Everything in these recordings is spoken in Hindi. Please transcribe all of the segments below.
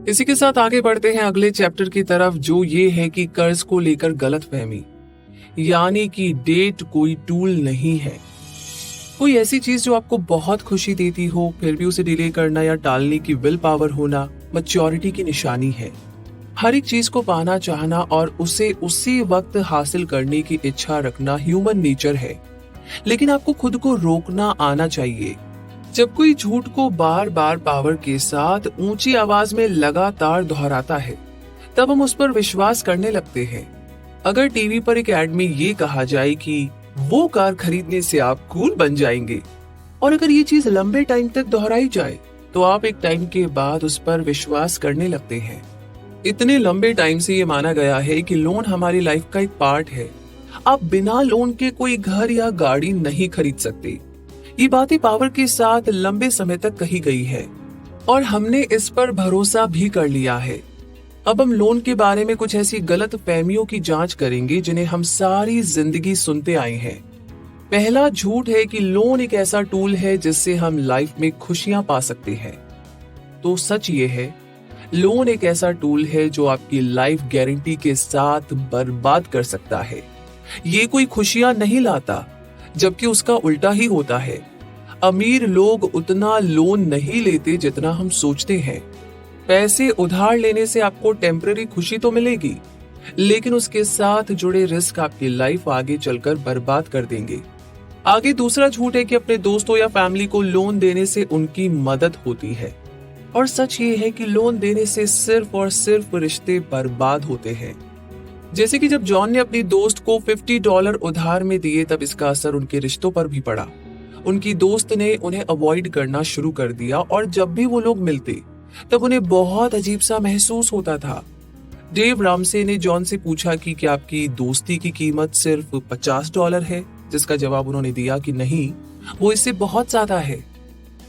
इसी के साथ आगे बढ़ते हैं अगले चैप्टर की तरफ, जो ये है कि कर्ज को लेकर गलतफहमी, यानी कि डेट कोई टूल नहीं है। कोई ऐसी चीज जो आपको बहुत खुशी देती हो फिर भी उसे डिले करना या टालने की विल पावर होना मैच्योरिटी की निशानी है। हर एक चीज को पाना चाहना और उसे उसी वक्त हासिल करने की इच्छा रखना ह्यूमन नेचर है, लेकिन आपको खुद को रोकना आना चाहिए। जब कोई झूठ को बार बार पावर के साथ ऊंची आवाज में लगातार दोहराता है, तब हम उस पर विश्वास करने लगते हैं। अगर टीवी पर एक एड में ये कहा जाए कि वो कार खरीदने से आप कूल बन जाएंगे, और अगर ये चीज लंबे टाइम तक दोहराई जाए, तो आप एक टाइम के बाद उस पर विश्वास करने लगते हैं। इतने लंबे टाइम से ये माना गया है कि लोन हमारी लाइफ का एक पार्ट है। आप बिना लोन के कोई घर या गाड़ी नहीं खरीद सकते। ये बातें पावर के साथ लंबे समय तक कही गई है और हमने इस पर भरोसा भी कर लिया है। अब हम लोन के बारे में कुछ ऐसी गलत फहमियों की जांच करेंगे जिन्हें हम सारी जिंदगी सुनते आए हैं। पहला झूठ है कि लोन एक ऐसा टूल है जिससे हम लाइफ में खुशियां पा सकते हैं। तो सच ये है, लोन एक ऐसा टूल है जो आपकी लाइफ गारंटी के साथ बर्बाद कर सकता है। ये कोई खुशियां नहीं लाता, जबकि उसका उल्टा ही होता है। अमीर लोग उतना लोन नहीं लेते जितना हम सोचते हैं। पैसे उधार लेने से आपको टेम्पररी खुशी तो मिलेगी, लेकिन उसके साथ जुड़े रिस्क आपकी लाइफ आगे चलकर बर्बाद कर देंगे। आगे दूसरा झूठ है कि अपने दोस्तों या फैमिली को लोन देने से उनकी मदद होती है। और सच ये है कि लोन देने से सिर्फ और सिर्फ रिश्ते बर्बाद होते हैं। जैसे कि जब जॉन ने अपनी दोस्त को $50 उधार में दिए, तब इसका असर उनके रिश्तों पर भी पड़ा। उनकी दोस्त ने उन्हें अवॉइड करना शुरू कर दिया और जब भी वो लोग मिलते तब उन्हें बहुत अजीब सा महसूस होता था। डेव रामसे ने जॉन से पूछा कि क्या आपकी दोस्ती की कीमत सिर्फ $50 है, जिसका जवाब उन्होंने दिया कि नहीं, वो इससे बहुत ज्यादा है।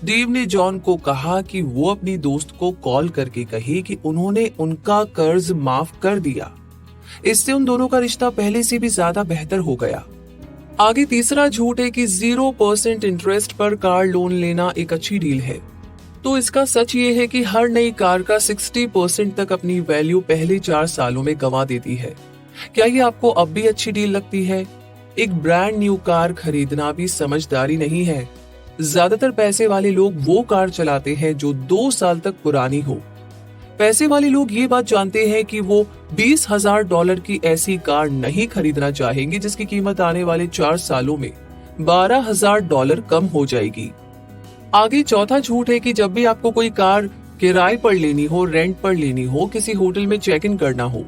डेव ने जॉन को कहा कि वो अपनी दोस्त को कॉल करके कहे कि उन्होंने उनका कर्ज माफ कर दिया। इससे उन दोनों का रिश्ता पहले से भी ज्यादा बेहतर हो गया। आगे तीसरा झूठ है कि 0% इंटरेस्ट पर कार लोन लेना एक अच्छी डील है। तो इसका सच ये है कि हर नई कार का 60% तक अपनी वैल्यू पहले 4 सालों में गंवा देती है। क्या ये आपको अब भी अच्छी डील लगती है? एक ब्रांड न्यू कार खरीदना भी समझदारी नहीं है। ज्यादातर पैसे वाले लोग वो कार चलाते हैं जो 2 साल तक पुरानी हो। पैसे वाले लोग ये बात जानते हैं कि वो $20,000 की ऐसी कार नहीं खरीदना चाहेंगे जिसकी कीमत आने वाले 4 सालों में $12,000 कम हो जाएगी। आगे चौथा झूठ है कि जब भी आपको कोई कार किराए पर लेनी हो, रेंट पर लेनी हो, किसी होटल में चेक इन करना हो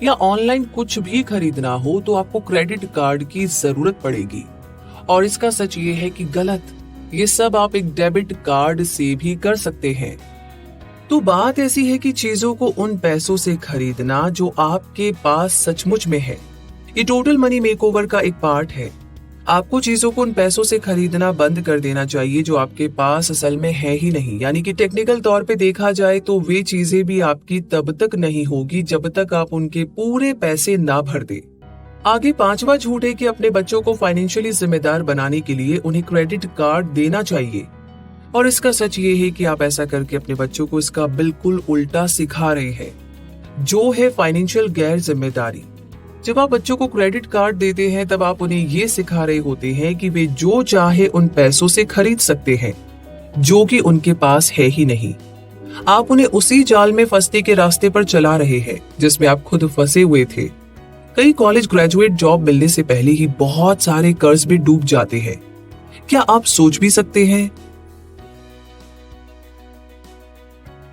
या ऑनलाइन कुछ भी खरीदना हो, तो आपको क्रेडिट कार्ड की जरूरत पड़ेगी। और इसका सच ये है कि गलत। ये सब आप एक डेबिट कार्ड से भी कर सकते हैं। तो बात ऐसी है कि चीजों को उन पैसों से खरीदना जो आपके पास सचमुच में है। ये टोटल मनी मेकओवर का एक पार्ट है। आपको चीजों को उन पैसों से खरीदना बंद कर देना चाहिए जो आपके पास असल में है ही नहीं। यानी कि टेक्निकल तौर पे देखा जाए तो वे चीजें भी आपकी तब तक नहीं होगी जब तक आप उनके पूरे पैसे ना भर दे। आगे पांचवा झूठ है कि अपने बच्चों को फाइनेंशियली जिम्मेदार बनाने के लिए उन्हें क्रेडिट कार्ड देना चाहिए। और इसका सच ये है कि आप ऐसा करके अपने बच्चों को इसका बिल्कुल उल्टा सिखा रहे हैं, जो है फाइनेंशियल गैर जिम्मेदारी। जब आप बच्चों को क्रेडिट कार्ड देते हैं तब आप उन्हें ये सिखा रहे होते हैं कि वे जो चाहे उन पैसों से खरीद सकते हैं, जो कि उनके पास है ही नहीं। आप उन्हें उसी जाल में फंसने के रास्ते पर चला रहे हैं जिसमें आप खुद फंसे हुए थे। कई कॉलेज ग्रेजुएट जॉब मिलने से पहले ही बहुत सारे कर्ज में डूब जाते हैं। क्या आप सोच भी सकते हैं